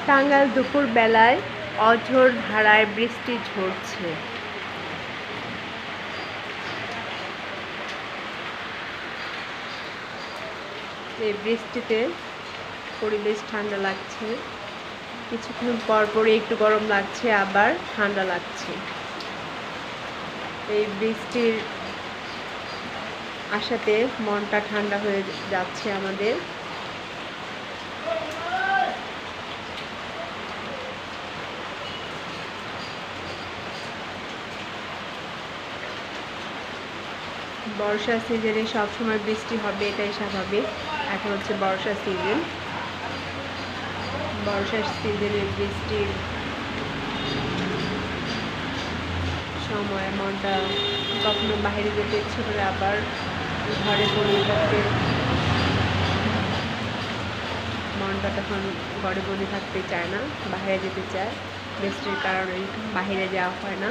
টাঙ্গাইল দুপুর বেলায় অঝোর ধারায় বৃষ্টি ঝরছে। এই বৃষ্টিতে পরিবেশ ঠান্ডা লাগছে, কিছুক্ষণ পরপরই একটু গরম লাগছে, আবার ঠান্ডা লাগছে। এই বৃষ্টির আশাতে মনটা ঠান্ডা হয়ে যাচ্ছে আমাদের। বর্ষা সিজনে সবসময় বৃষ্টি হবে, এটাই স্বাভাবিক। এখন হচ্ছে বর্ষা সিজন। বর্ষা সিজনে বৃষ্টির সময় মনটা কখনো বাইরে যেতে ইচ্ছে করে, আবার ঘরে বন্দি থাকতে মনটা তখন ঘরে বন্দি থাকতে চায় না, বাইরে যেতে চায়। বৃষ্টির কারণে বাইরে যাওয়া হয় না।